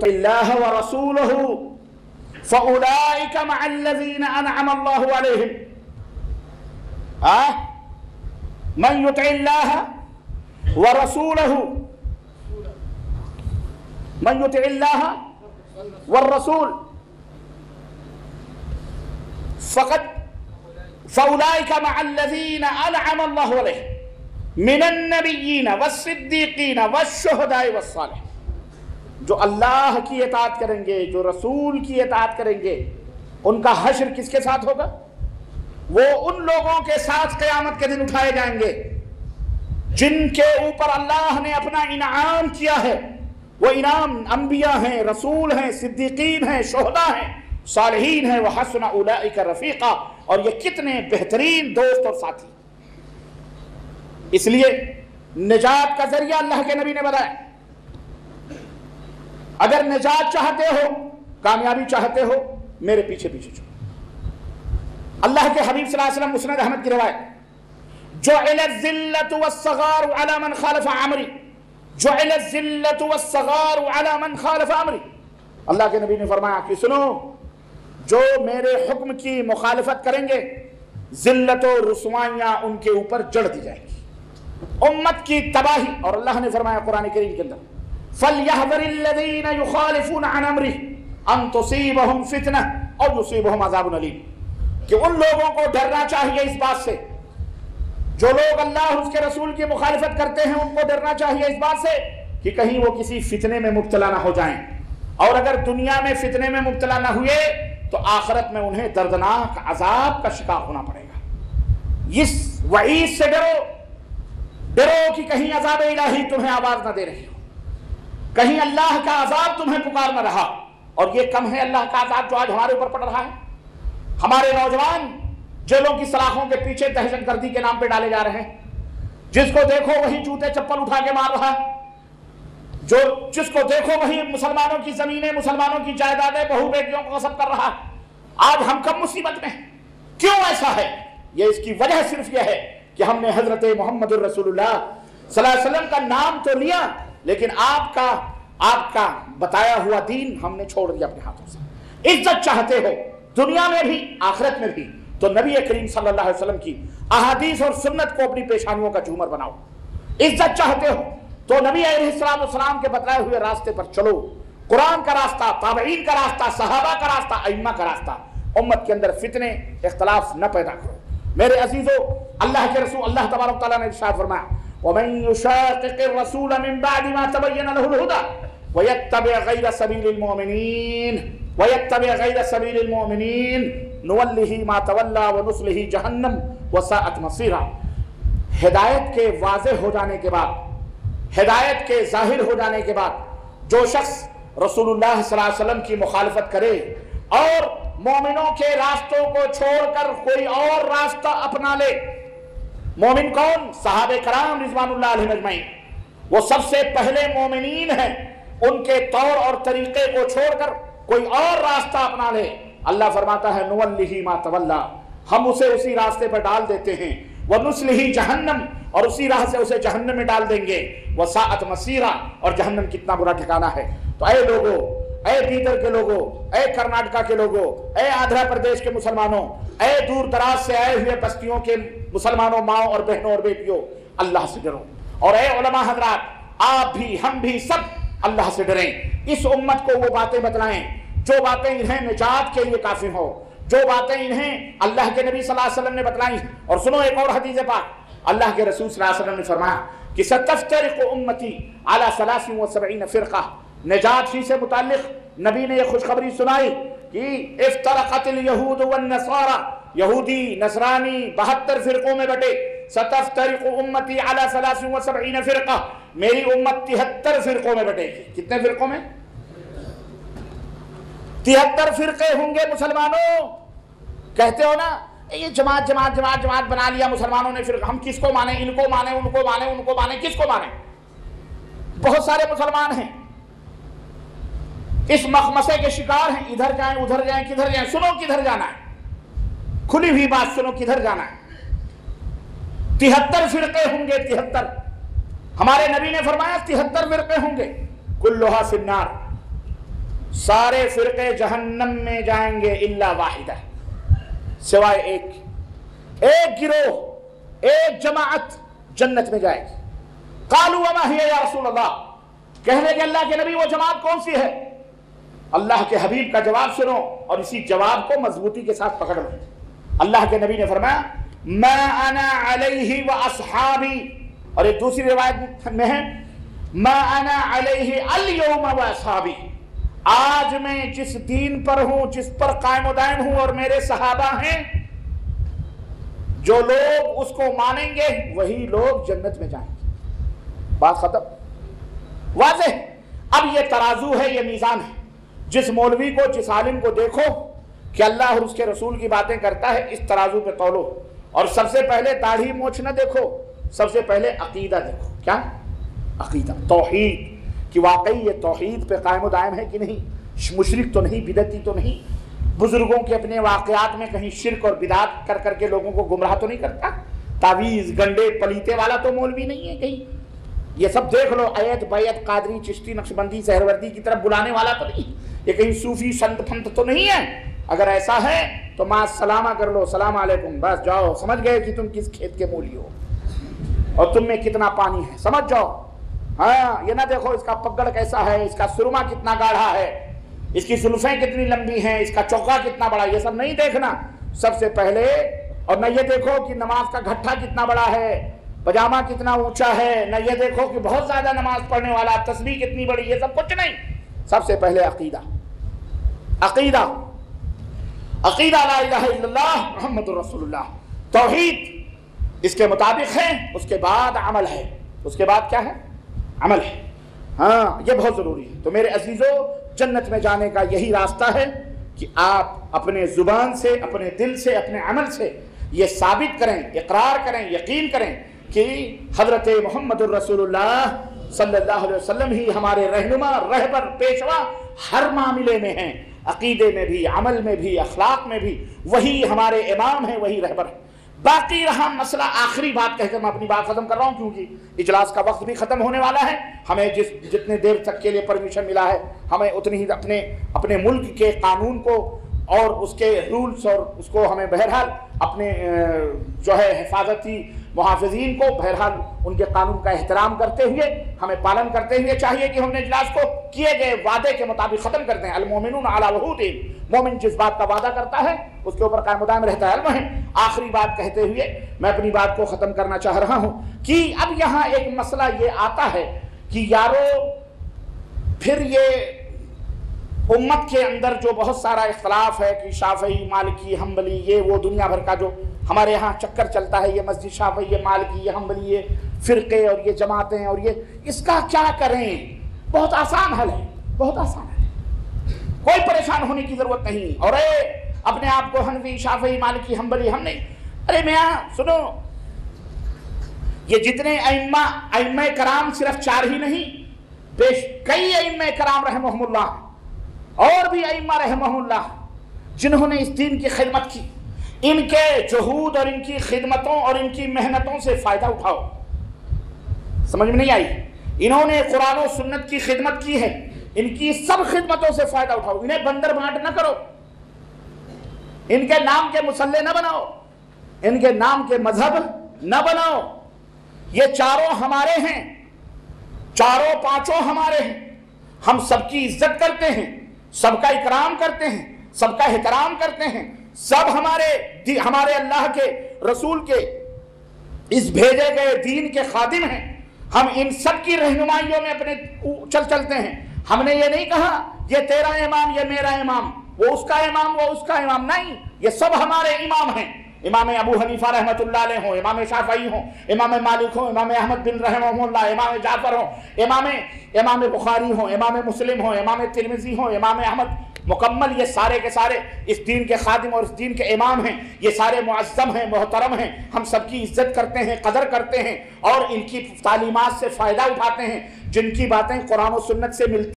اللہ ورسولہ فأولئک مع الذین انعم اللہ علیہم من یطع اللہ ورسولہ من یطع اللہ والرسول فأولئک مع الذین انعم اللہ علیہم من النبیین والصدیقین والشہداء والصالحین. جو اللہ کی اطاعت کریں گے، جو رسول کی اطاعت کریں گے، ان کا حشر کس کے ساتھ ہوگا؟ وہ ان لوگوں کے ساتھ قیامت کے دن اٹھائے جائیں گے جن کے اوپر اللہ نے اپنا انعام کیا ہے. وہ انعام انبیاء ہیں، رسول ہیں، صدیقین ہیں، شہداء ہیں، صالحین ہیں. وحسن اولئک رفیقا. اور یہ کتنے بہترین دوست اور ساتھی. اس لیے نجات کا ذریعہ اللہ کے نبی نے بتایا. اگر نجات چاہتے ہو، کامیابی چاہتے ہو، میرے پیچھے پیچھے چلو. اللہ کے حبیب صلی اللہ علیہ وسلم مسند احمد کی روایت، جعل الذلة والصغار على من خالف امری، جعل الذلة والصغار على من خالف امری. اللہ کے نبی نے فرمایا کہ سنو، جو میرے حکم کی مخالفت کریں گے، ذلت و رسوائیاں ان کے اوپر جڑ دی جائیں گی، امت کی تباہی. اور اللہ نے فرمایا قرآن کریم کے اندر، فَلْيَحْذَرِ الَّذِينَ يُخَالِفُونَ عَنْ أَمْرِهِ أَن تُصِيبَهُمْ فِتْنَةٌ أَوْ يُصِيبَهُمْ عَذَابٌ أَلِيمٌ. کہ ان لوگوں کو ڈرنا چاہیے اس بات سے، جو لوگ اللہ اور اس کے رسول کی مخالفت کرتے ہیں، ان کو ڈرنا چاہیے اس بات سے کہ کہیں وہ کسی فتنے میں مبتلا نہ ہو جائیں. اور اگر دنیا میں فتنے میں مبتلا نہ ہوئے تو آخرت میں انہیں دردناک عذاب کا شکار ہونا پڑے گا. اس وعید سے ڈرو کہ کہیں عذاب الہی تمہیں آواز نہ دے رہی ہو، کہیں اللہ کا عذاب تمہیں پکار نہ رہا. اور یہ کم ہے اللہ کا عذاب جو آج ہمارے اوپر پڑ رہا ہے. ہمارے نوجوان جیلوں کی سلاخوں کے پیچھے دہشت گردی کے نام پہ ڈالے جا رہے ہیں. جس کو دیکھو وہی جوتے چپل اٹھا کے مار رہا ہے، جس کو دیکھو وہی مسلمانوں کی زمینیں، مسلمانوں کی جائیدادیں، بہو بیٹیوں کو غصب کر رہا ہے. آج ہم کب مصیبت میں ہیں؟ کیوں ایسا ہے؟ یہ اس کی وجہ صرف یہ ہے کہ ہم نے حضرت محمد الرسول اللہ صلی اللہ علیہ وسلم کا نام تو لیا، لیکن آپ کا بتایا ہوا دین ہم نے چھوڑ دیا اپنے ہاتھوں سے. عزت چاہتے ہو دنیا میں بھی آخرت میں بھی تو نبی کریم صلی اللہ علیہ وسلم کی احادیث اور سنت کو اپنی پیشانیوں کا جھومر بناؤ. عزت چاہتے ہو تو نبی علیہ السلام کے بتائے ہوئے راستے پر چلو. قرآن کا راستہ، تابعین کا راستہ، صحابہ کا راستہ، ائمہ کا راستہ. امت کے اندر فتنے اختلاف نہ پیدا کرو. میرے عزیزو، اللہ کے رسول اللہ تبارک تعالیٰ نے ارشاد فرمایا، وَمَن يُشَاقِقِ الرَّسُولَ مِن بَعْدِ مَا تَبَيَّنَ لَهُ الْهُدَى وَيَتَّبِعْ غَيْرَ سَبِيلِ الْمُؤْمِنِينَ نُوَلِّهِ مَا تَوَلَّى وَنُصْلِهِ جَهَنَّمَ وَسَاءَتْ مَصِيرًا. ہدایت کے واضح ہو جانے کے بعد، ہدایت کے ظاہر ہو جانے کے بعد جو شخص رسول اللہ صلی اللہ علیہ وسلم کی مخالفت کرے اور مومنوں کے راستوں کو چھوڑ کر کوئی اور راستہ اپنا لے. مومن کون؟ صحابہ کرام رضوان اللہ علیہم اجمعین. وہ سب سے پہلے مومنین ہیں. ان کے طور اور طریقے کو چھوڑ کر کوئی اور راستہ اپنا لے، اللہ فرماتا ہے نُوَلِّهِ مَا تَوَلَّى، ہم اسے اسی راستے پر ڈال دیتے ہیں. وَنُصْلِهِ جَهَنَّمَ، اور اسی راہ سے اسے جہنم میں ڈال دیں گے. وَسَاءَتْ مَصِيرًا، اور جہنم کتنا برا ٹھکانہ ہے. تو اے لوگوں، اے بیدر کے لوگوں، اے کرناٹکا کے لوگوں، اے آندھرا پردیش کے مسلمانوں، اے دور دراز سے آئے ہوئے بستیوں کے مسلمانوں، ماؤں اور بہنوں اور بیٹیوں، اللہ سے ڈرو. اور اے علماء حضرات، آپ بھی ہم بھی سب اللہ سے ڈریں. اس امت کو وہ باتیں بتلائیں جو باتیں انہیں نجات کے لیے کافی ہو، جو باتیں انہیں اللہ کے نبی صلی اللہ علیہ وسلم نے بتلائیں. اور سنو ایک اور حدیث پاک، اللہ کے رسول صلی اللہ علیہ وسلم نے فرمایا کہ ستفترق امتی علی 73 فرقہ. نجات ہی سے متعلق نبی نے یہ خوشخبری سنائی کہ افترقت الیہود والنصارى، یہودی نصرانی 72 فرقوں میں بٹے. ستفترق امتی علی 73 فرقہ، میری امت 73 فرقوں میں بٹے گی. کتنے فرقوں میں؟ 73 فرقے ہوں گے مسلمانوں. کہتے ہو نا یہ جماعت جماعت جماعت جماعت بنا لیا مسلمانوں نے، پھر ہم کس کو مانیں؟ ان کو مانیں، ان کو مانیں، ان کو مانیں، کس کو مانیں؟ بہت سارے مسلمان ہیں اس مخمسے کے شکار ہیں، ادھر جائیں ادھر جائیں کدھر جائیں. سنو کدھر جانا ہے، کھلی ہوئی بات سنو کدھر جانا ہے. 73 فرقے ہوں گے. 73 ہمارے نبی نے فرمایا 73 فرقے ہوں گے. کلھا فی النار، سارے فرقے جہنم میں جائیں گے الا واحدہ، سوائے ایک گروہ، ایک جماعت جنت میں جائے گی۔ قالوا وما هي یا رسول اللہ، کہنے لگے اللہ کے نبی وہ جماعت کون سی ہے؟ اللہ کے حبیب کا جواب سنو اور اسی جواب کو مضبوطی کے ساتھ پکڑ لو۔ اللہ کے نبی نے فرمایا ما انا علیہ واصحابی، اور ایک دوسری روایت میں ہے ما انا علیہ اليوم واصحابی، آج میں جس دین پر ہوں، جس پر قائم و دائم ہوں اور میرے صحابہ ہیں، جو لوگ اس کو مانیں گے وہی لوگ جنت میں جائیں گے۔ بات ختم، واضح۔ اب یہ ترازو ہے، یہ میزان ہے، جس مولوی کو، جس عالم کو دیکھو کہ اللہ اور اس کے رسول کی باتیں کرتا ہے، اس ترازو پہ تولو، اور سب سے پہلے داڑھی موچھ نہ دیکھو، سب سے پہلے عقیدہ دیکھو۔ کیا عقیدہ؟ توحید، کہ واقعی یہ توحید پہ قائم و دائم ہے کہ نہیں، مشرک تو نہیں، بدعتی تو نہیں، بزرگوں کے اپنے واقعات میں کہیں شرک اور بدعت کر کر کے لوگوں کو گمراہ تو نہیں کرتا، تعویذ گنڈے پلیتے والا تو مولوی نہیں ہے کہیں، یہ سب دیکھ لو، ایت بیت قادری چشتی نقشبندی سہروردی کی طرف بلانے والا تو نہیں، یہ کہیں صوفی سنت پھنت تو نہیں ہے۔ اگر ایسا ہے تو ماں سلامہ کر لو، سلام علیکم، بس جاؤ، سمجھ گئے کہ تم کس کھیت کے مولی ہو اور تم میں کتنا پانی ہے، سمجھ جاؤ۔ ہاں، یہ نہ دیکھو اس کا پگڑ کیسا ہے، اس کا سرما کتنا گاڑھا ہے، اس کی زلفیں کتنی لمبی ہیں، اس کا چوکا کتنا بڑا، یہ سب نہیں دیکھنا سب سے پہلے۔ اور نہ یہ دیکھو کہ نماز کا گھٹا کتنا بڑا ہے، پجامہ کتنا اونچا ہے، نہ یہ دیکھو کہ بہت زیادہ نماز پڑھنے والا، تسبیح کتنی بڑی، یہ سب کچھ نہیں۔ سب سے پہلے عقیدہ، عقیدہ، عقیدہ لا الہ الا اللہ محمد رسول اللہ، توحید اس کے مطابق ہے، اس کے بعد عمل ہے، اس کے بعد کیا ہے؟ عمل ہے۔ ہاں، یہ بہت ضروری ہے۔ تو میرے عزیزو، جنت میں جانے کا یہی راستہ ہے کہ آپ اپنے زبان سے، اپنے دل سے، اپنے عمل سے یہ ثابت کریں، اقرار کریں، یقین کریں کہ حضرت محمد الرسول اللہ صلی اللہ علیہ وسلم ہی ہمارے رہنما، رہبر، پیشوا ہر معاملے میں ہیں، عقیدے میں بھی، عمل میں بھی، اخلاق میں بھی، وہی ہمارے امام ہیں، وہی رہبر ہیں۔ باقی رہا مسئلہ، آخری بات کہہ کر میں اپنی بات ختم کر رہا ہوں کیونکہ اجلاس کا وقت بھی ختم ہونے والا ہے۔ ہمیں جتنے دیر تک کے لیے پرمیشن ملا ہے، ہمیں اتنی ہی اپنے ملک کے قانون کو اور اس کے رولز اور اس کو ہمیں بہرحال اپنے جو ہے حفاظتی محافظین کو بہرحال ان کے قانون کا احترام کرتے ہوئے، ہمیں پالن کرتے ہوئے چاہیے کہ ہم نے اجلاس کو کیے گئے وعدے کے مطابق ختم کرتے ہیں۔ المومنون علی وعودہم، مومن جس بات کا وعدہ کرتا ہے اس کے اوپر قائم و دائم رہتا ہے۔ علم ہے۔ آخری بات کہتے ہوئے میں اپنی بات کو ختم کرنا چاہ رہا ہوں کہ اب یہاں ایک مسئلہ یہ آتا ہے کہ یارو پھر یہ امت کے اندر جو بہت سارا اختلاف ہے کہ شافعی، مالکی، حنبلی، یہ وہ دنیا بھر کا جو ہمارے ہاں چکر چلتا ہے، یہ مسجد شافعی، یہ مالکی، یہ حنبلی، یہ فرقے اور یہ جماعتیں اور یہ، اس کا کیا کریں؟ بہت آسان حل ہے، بہت آسان ہے، کوئی پریشان ہونے کی ضرورت نہیں۔ اور اپنے آپ کو حنفی، شافعی، مالکی، حنبلی ہم نہیں، ارے میاں سنو، یہ جتنے ائمہ کرام صرف 4 ہی نہیں، کئی ائمہ کرام رحمہم اللہ اور بھی ائمہ رحمہم اللہ جنہوں نے اس دین کی خدمت کی، ان کے جہود اور ان کی خدمتوں اور ان کی محنتوں سے فائدہ اٹھاؤ۔ سمجھ میں نہیں آئی؟ انہوں نے قرآن و سنت کی خدمت کی ہے، ان کی سب خدمتوں سے فائدہ اٹھاؤ، انہیں بندر بانٹ نہ کرو، ان کے نام کے مسلح نہ بناؤ، ان کے نام کے مذہب نہ بناؤ۔ یہ چاروں ہمارے ہیں، چاروں پانچوں ہمارے ہیں، ہم سب کی عزت کرتے ہیں، سب کا اکرام کرتے ہیں، سب کا احترام کرتے ہیں، سب ہمارے اللہ کے رسول کے اس بھیجے گئے دین کے خادم ہیں، ہم ان سب کی رہنمائیوں میں اپنے چلتے ہیں۔ ہم نے یہ نہیں کہا یہ تیرا امام، یہ میرا امام، وہ اس کا امام، وہ اس کا امام، نہیں، یہ سب ہمارے امام ہیں۔ امام ابو حنیفہ رحمۃ اللہ علیہ ہوں، امام شافعی ہوں، امام مالک ہوں، امام احمد بن رحمہ اللہ، امام جعفر ہوں، امام بخاری ہوں، امام مسلم ہوں، امام ترمذی ہوں، امام احمد، مکمل یہ سارے کے سارے اس دین کے خادم اور اس دین کے امام ہیں، یہ سارے معظم ہیں، محترم ہیں، ہم سب کی عزت کرتے ہیں، قدر کرتے ہیں اور ان کی تعلیمات سے فائدہ اٹھاتے ہیں، جن کی باتیں قرآن و سنت سے ملتی